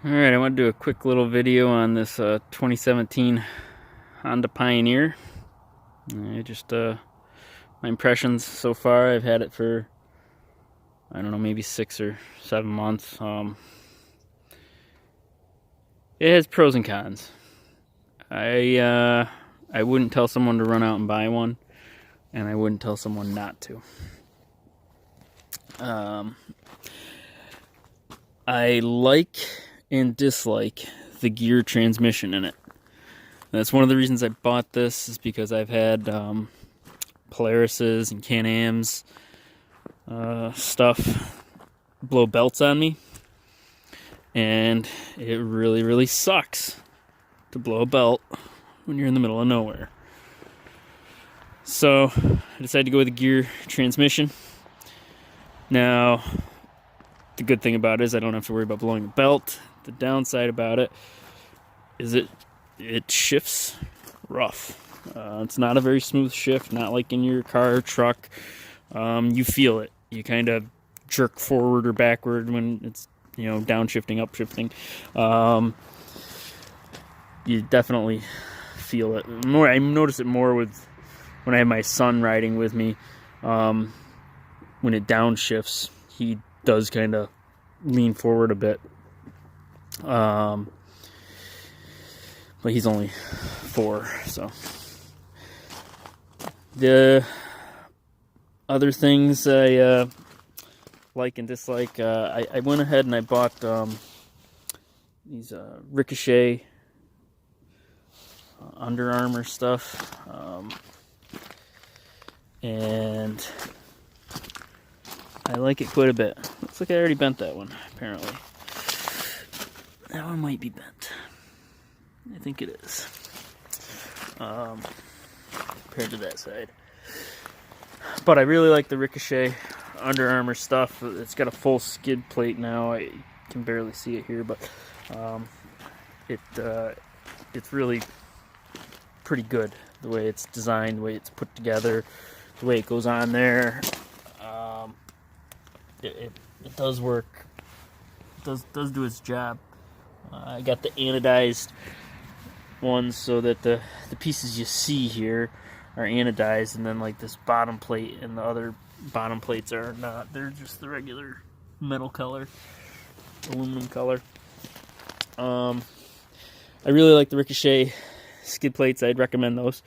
Alright, I want to do a quick little video on this 2017 Honda Pioneer. My impressions so far. I've had it for, I don't know, maybe 6 or 7 months. It has pros and cons. I wouldn't tell someone to run out and buy one, and I wouldn't tell someone not to. I like and dislike the gear transmission in it. That's one of the reasons I bought this, is because I've had Polaris's and Can-Am's stuff blow belts on me, and it really sucks to blow a belt when you're in the middle of nowhere. So I decided to go with a gear transmission. Now, the good thing about it is I don't have to worry about blowing a belt. The downside about it is it shifts rough. It's not a very smooth shift, not like in your car or truck. You feel it. You kind of jerk forward or backward when it's, downshifting, upshifting. You definitely feel it more. I notice it more when I have my son riding with me. When it downshifts, he does kind of lean forward a bit. But he's only 4, so. The other things I like and dislike, I went ahead and I bought these Ricochet Under Armour stuff, and I like it quite a bit. Looks like I already bent that one, apparently. That one might be bent. I think it is. Compared to that side. But I really like the Ricochet Under Armour stuff. It's got a full skid plate now. I can barely see it here, but it's really pretty good. The way it's designed, the way it's put together, the way it goes on there. It does work. It does do its job. I got the anodized ones so that the pieces you see here are anodized, and then like this bottom plate and the other bottom plates are not. They're just the regular metal color, aluminum color. I really like the Ricochet skid plates. I'd recommend those.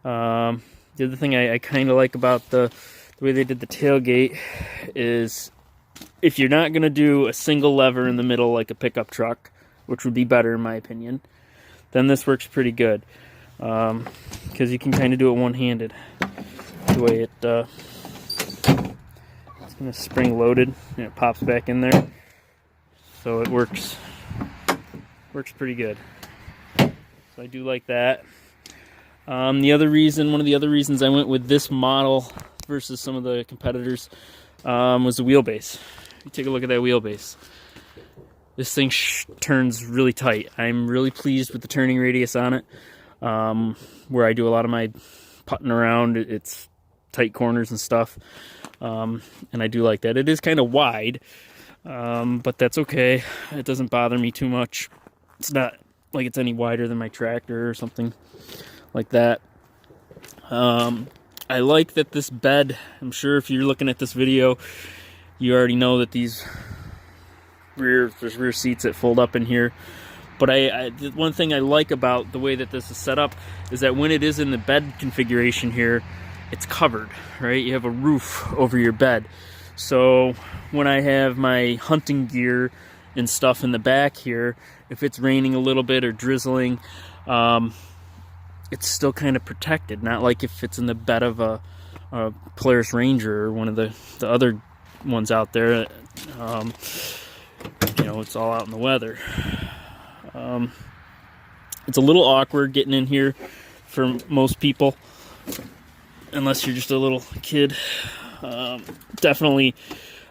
The other thing I kind of like about the way they did the tailgate is, if you're not going to do a single lever in the middle like a pickup truck, which would be better in my opinion, then this works pretty good. Because you can kind of do it one-handed. The way it's going to spring loaded and it pops back in there. So it works pretty good. So I do like that. One of the other reasons I went with this model versus some of the competitors was the wheelbase. You take a look at that wheelbase. This thing turns really tight. I'm really pleased with the turning radius on it. Where I do a lot of my putting around, it's tight corners and stuff. And I do like that. It is kind of wide, but that's okay. It doesn't bother me too much. It's not like it's any wider than my tractor or something like that. I like that this bed, I'm sure if you're looking at this video, you already know that there's rear seats that fold up in here. But one thing I like about the way that this is set up is that when it is in the bed configuration here, it's covered, right? You have a roof over your bed. So when I have my hunting gear and stuff in the back here, if it's raining a little bit or drizzling, it's still kind of protected. Not like if it's in the bed of a Polaris Ranger or one of the other ones out there. It's all out in the weather. It's a little awkward getting in here for most people, unless you're just a little kid. Definitely,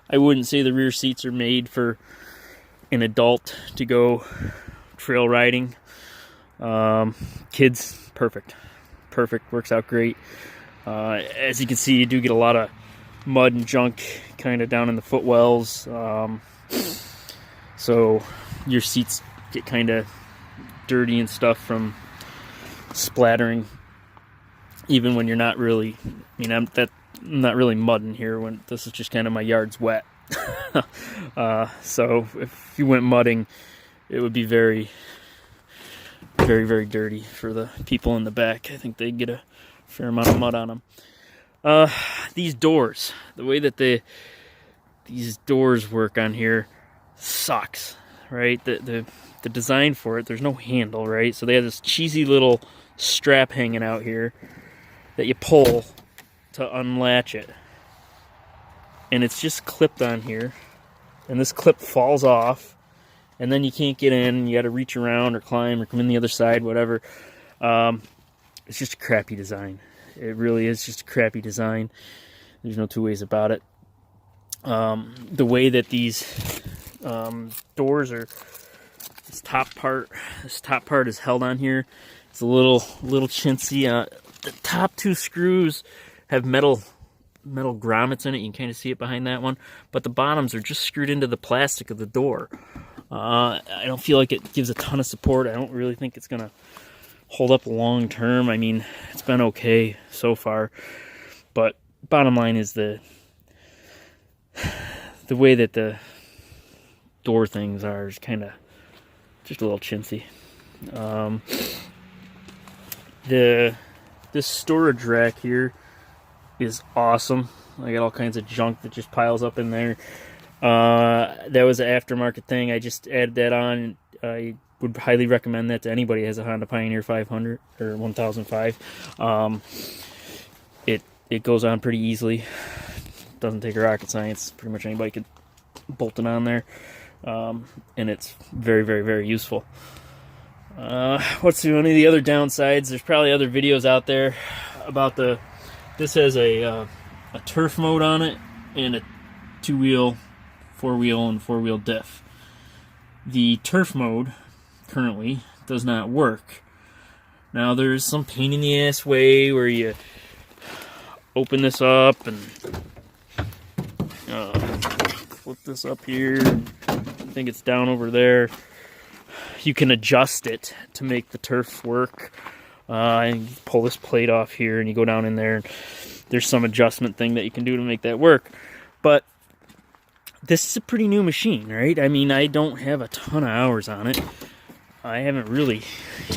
I wouldn't say the rear seats are made for an adult to go trail riding. Kids, perfect, works out great. As you can see, you do get a lot of mud and junk kind of down in the footwells. So your seats get kind of dirty and stuff from splattering, even when you're not really, I'm not really mudding here when this is just kind of my yard's wet. So if you went mudding, it would be very, very, very dirty for the people in the back. I think they'd get a fair amount of mud on them. These doors, the way that these doors work on here sucks, right? The design for it, there's no handle, right? So they have this cheesy little strap hanging out here that you pull to unlatch it. And it's just clipped on here. And this clip falls off. And then you can't get in. You got to reach around or climb or come in the other side, whatever. It's just a crappy design. It really is just a crappy design. There's no two ways about it. The way that these doors are, this top part is held on here. It's a little chintzy. The top two screws have metal grommets in it. You can kind of see it behind that one. But the bottoms are just screwed into the plastic of the door. I don't feel like it gives a ton of support. I don't really think it's going to hold up long term. I mean, it's been okay so far. But bottom line is the way that the door things are is kind of just a little chintzy. This storage rack here is awesome. I got all kinds of junk that just piles up in there. That was an aftermarket thing. I just added that on. I would highly recommend that to anybody who has a Honda Pioneer 500 or 1005. It goes on pretty easily. Doesn't take a rocket science. Pretty much anybody could bolt it on there. And it's very, very, very useful. What's one of the other downsides? There's probably other videos out there about this has a turf mode on it and a 2-wheel, 4-wheel, and 4-wheel diff. The turf mode currently does not work. Now there's some pain in the ass way where you open this up and flip this up here. I think it's down over there. You can adjust it to make the turf work. And you pull this plate off here and you go down in there. And there's some adjustment thing that you can do to make that work. But this is a pretty new machine, right? I mean, I don't have a ton of hours on it. I haven't really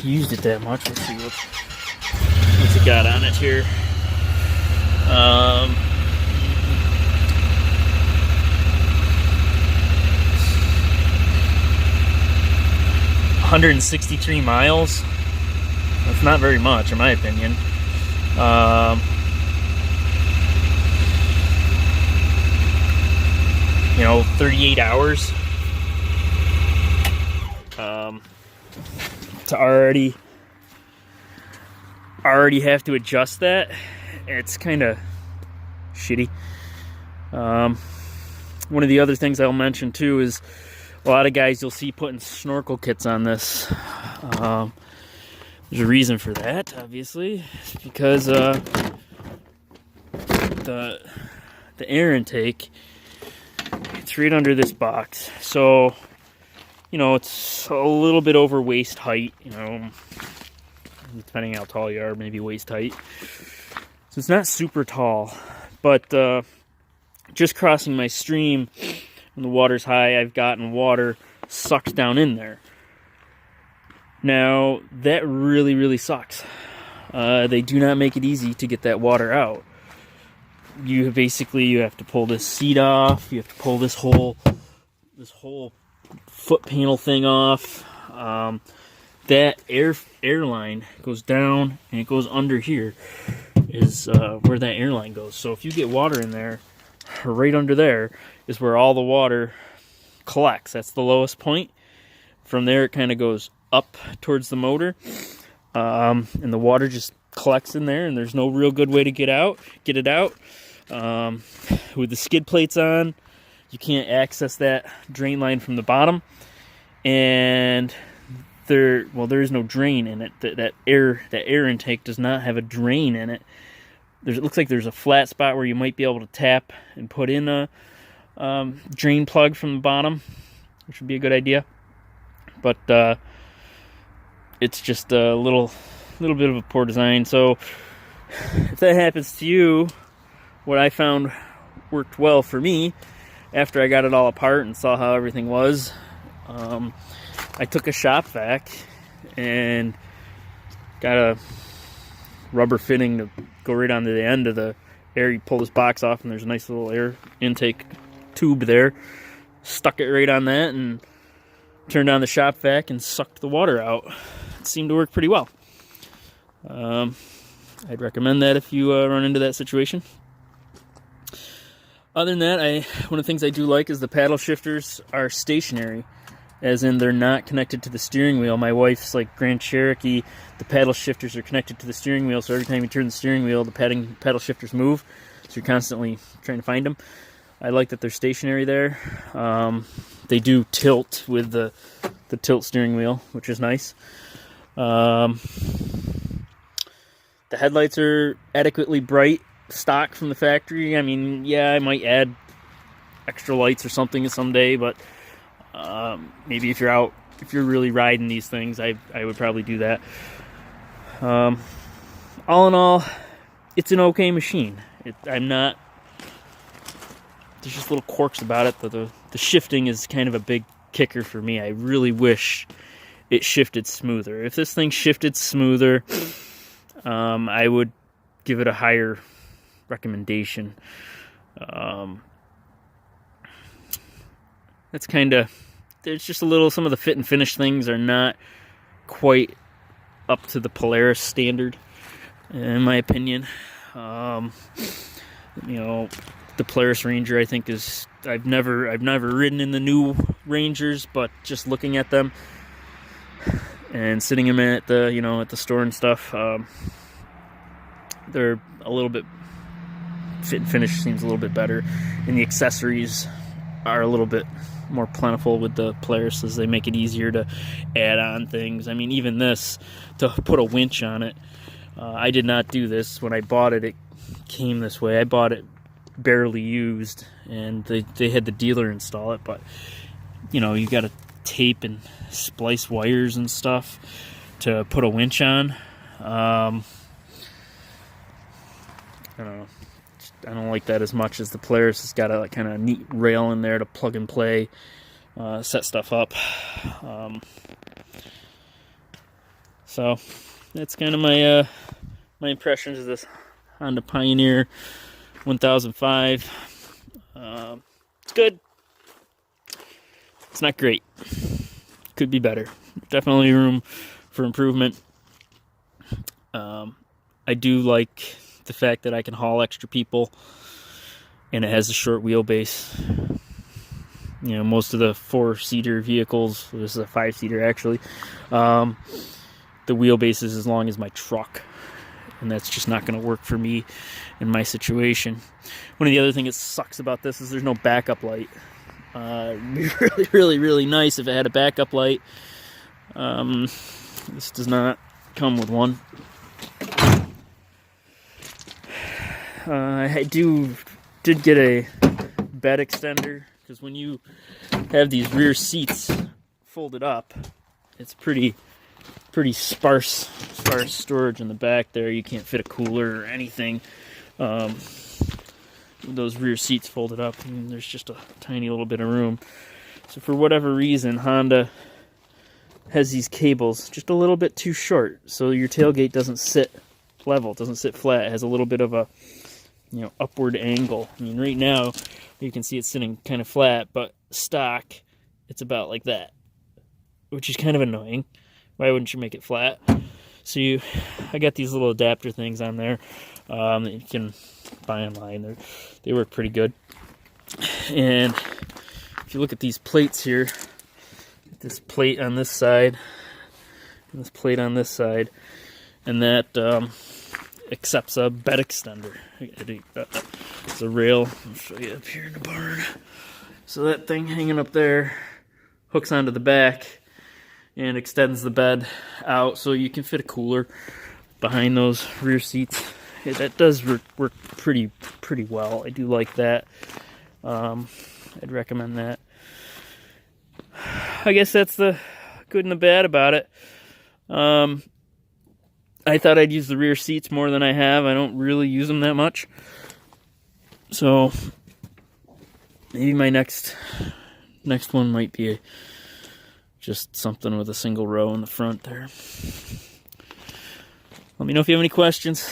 used it that much. Let's see what's it got on it here. 163 miles. That's not very much, in my opinion. 38 hours. To already have to adjust that, it's kind of shitty. One of the other things I'll mention too is a lot of guys you'll see putting snorkel kits on this. There's a reason for that, obviously. It's because the air intake, it's right under this box. So, it's a little bit over waist height, depending how tall you are, maybe waist height. So it's not super tall, but just crossing my stream when the water's high, I've gotten water sucked down in there. Now, that really, really sucks. They do not make it easy to get that water out. You have to pull this seat off. You have to pull this whole foot panel thing off. That air line goes down and it goes under here is where that air line goes. So if you get water in there, right under there is where all the water collects. That's the lowest point. From there it kind of goes up towards the motor, and the water just collects in there, and there's no real good way to get it out. With the skid plates on, you can't access that drain line from the bottom, and there is no drain in it. That air intake does not have a drain in it. It looks like there's a flat spot where you might be able to tap and put in a drain plug from the bottom, which would be a good idea. but it's just a little bit of a poor design. So if that happens to you, what I found worked well for me after I got it all apart and saw how everything was, I took a shop vac and got a rubber fitting to go right onto the end of the air. You pull this box off and there's a nice little air intake tube there. Stuck it right on that and turned on the shop vac and sucked the water out. It seemed to work pretty well. I'd recommend that if you run into that situation. Other than that, one of the things I do like is the paddle shifters are stationary, as in they're not connected to the steering wheel. My wife's like Grand Cherokee, the paddle shifters are connected to the steering wheel, so every time you turn the steering wheel, the paddle shifters move, so you're constantly trying to find them. I like that they're stationary there. They do tilt with the tilt steering wheel, which is nice. The headlights are adequately bright, stock from the factory. I mean, yeah, I might add extra lights or something someday, but maybe if you're really riding these things, I would probably do that. All in all, it's an okay machine. There's just little quirks about it. The shifting is kind of a big kicker for me. I really wish it shifted smoother. If this thing shifted smoother, I would give it a higher recommendation. That's kind of, there's just a little, some of the fit and finish things are not quite up to the Polaris standard, in my opinion. The Polaris Ranger, I think, is, I've never ridden in the new Rangers, but just looking at them and sitting them at the store and stuff, they're a little bit, fit and finish seems a little bit better, and the accessories are a little bit more plentiful with the Polaris, as they make it easier to add on things. I mean, even this, to put a winch on it, I did not do this when I bought it. It came this way. I bought it barely used, and they had the dealer install it, but you got to tape and splice wires and stuff to put a winch on. I don't know, I don't like that as much as the Polaris. It's got a kind of neat rail in there to plug and play, set stuff up. So that's kind of my impressions of this Honda Pioneer 1005. It's good. It's not great. Could be better. Definitely room for improvement. I do like the fact that I can haul extra people, and it has a short wheelbase. Most of the 4-seater vehicles, this is a 5-seater actually, the wheelbase is as long as my truck, and that's just not going to work for me in my situation. One of the other things that sucks about this is there's no backup light. It'd be really, really, really nice if it had a backup light. This does not come with one. I did get a bed extender, because when you have these rear seats folded up, it's pretty sparse storage in the back there. You can't fit a cooler or anything. Those rear seats folded up, and there's just a tiny little bit of room. So for whatever reason, Honda has these cables just a little bit too short, so your tailgate doesn't sit level, doesn't sit flat. It has a little bit of a upward angle. I mean, right now you can see it's sitting kind of flat, but stock it's about like that, which is kind of annoying. Why wouldn't you make it flat? So I got these little adapter things on there that you can buy online. They work pretty good. And if you look at these plates here, this plate on this side, and this plate on this side, and that accepts a bed extender. It's a rail. I'll show you up here in the barn. So that thing hanging up there hooks onto the back and extends the bed out, so you can fit a cooler behind those rear seats. That does work pretty well. I do like that. I'd recommend that. I guess that's the good and the bad about it. I thought I'd use the rear seats more than I have. I don't really use them that much. So maybe my next one might be just something with a single row in the front there. Let me know if you have any questions.